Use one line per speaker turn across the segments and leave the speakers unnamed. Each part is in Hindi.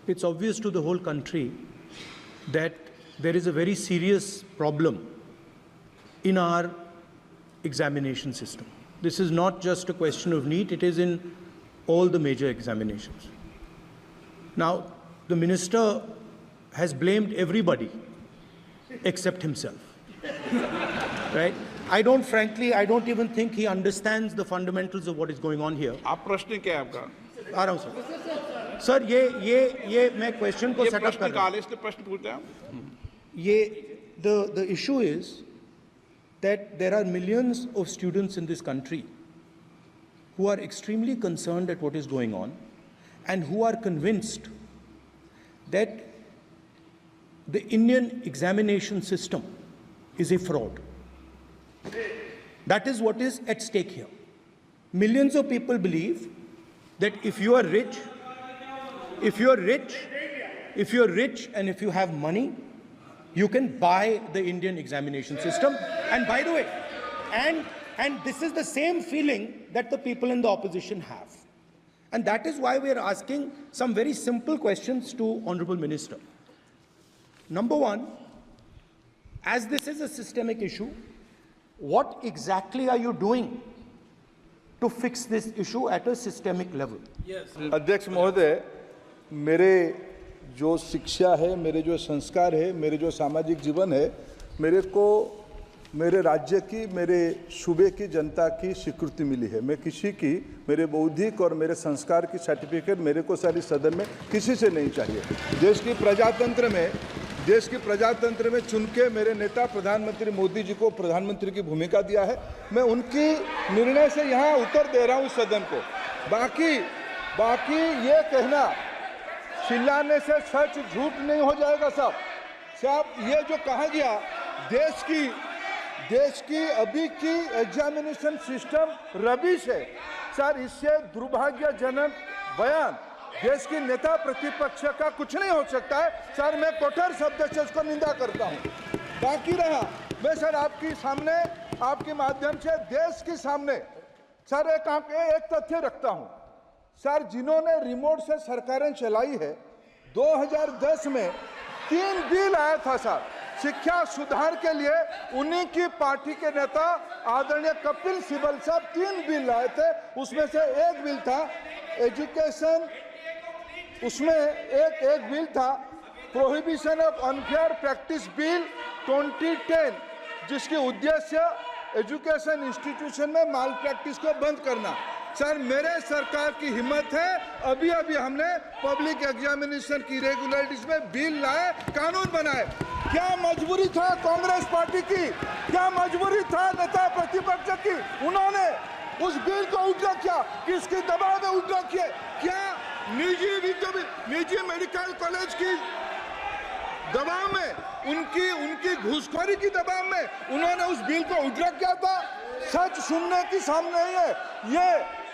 it's obvious to the whole country that there is a very serious problem in our examination system. This is not just a question of NEET, it is in all the major examinations. Now, the minister has blamed everybody except himself, right? I don't even think he understands the fundamentals of what is going on here.
आप प्रश्न क्या है आपका?
आ रहा हूं सर ये मैं क्वेश्चन को सेटअप कर रहा हूं।
इसलिए प्रश्न पूछते हैं।
the issue is that there are millions of students in this country who are extremely concerned at what is going on and who are convinced that the Indian examination system is a fraud. That is what is at stake here. Millions of people believe that if you are rich and if you have money, you can buy the Indian examination system. And by the way, and this is the same feeling that the people in the opposition have. And that is why we are asking some very simple questions to Honorable Minister. Number one, as this is a systemic issue, what exactly are you doing to fix this issue at a systemic level?
Yes.
अध्यक्ष महोदय, मेरे जो शिक्षा है, मेरे जो संस्कार है, मेरे जो सामाजिक जीवन है, मेरे को मेरे राज्य की, मेरे सूबे की जनता की स्वीकृति मिली है। मैं किसी की, मेरे बौद्धिक और मेरे संस्कार की सर्टिफिकेट मेरे को सारी सदन में किसी से नहीं चाहिए। देश की प्रजातंत्र में चुन के मेरे नेता प्रधानमंत्री मोदी जी को प्रधानमंत्री की भूमिका दिया है। मैं उनकी निर्णय से यहाँ उत्तर दे रहा हूँ सदन को। बाकी ये कहना चिल्लाने से सच झूठ नहीं हो जाएगा साहब। ये जो कहा गया देश की अभी की एग्जामिनेशन सिस्टम रबिश है सर, इससे दुर्भाग्यजनक बयान देश की नेता प्रतिपक्ष का कुछ नहीं हो सकता है सर। मैं कठोर शब्द से उसको निंदा करता हूं। बाकी रहा, मैं सर आपके सामने, आपके माध्यम से देश के सामने सर एक तथ्य रखता हूं सर। जिन्होंने रिमोट से सरकारें चलाई है, 2010 में 3 बिल आया था सर शिक्षा सुधार के लिए। उन्हीं की पार्टी के नेता आदरणीय कपिल सिब्बल साहब 3 बिल लाए थे। उसमें से एक बिल था एजुकेशन, उसमें एक बिल था prohibition of unfair practice bill 2010, जिसकी उद्देश्य एजुकेशन इंस्टीट्यूशन में माल प्रैक्टिस को बंद करना। सर मेरे सरकार की हिम्मत है, अभी हमने पब्लिक एग्जामिनेशन की रेगुलरिटीज में बिल लाए, कानून बनाए। क्या मजबूरी था कांग्रेस पार्टी की, क्या मजबूरी था नेता प्रतिपक्ष की? उन्होंने उस बिल को उल्टा किया, किसके दबाव में उल्टा किया? क्या निजी मेडिकल कॉलेज की दबाव में, उनकी घूसखोरी की दबाव में उन्होंने उस बिल को उल्टा किया था? सच सुनने की सामने नहीं है। ये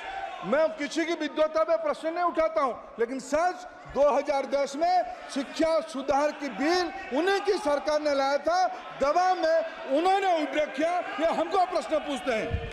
मैं किसी की विद्वता में प्रश्न नहीं उठाता हूं, लेकिन सच 2010 में शिक्षा सुधार की बिल उन्हीं की सरकार ने लाया था, दबाव में उन्होंने उल्टा किया। ये हमको प्रश्न पूछते हैं।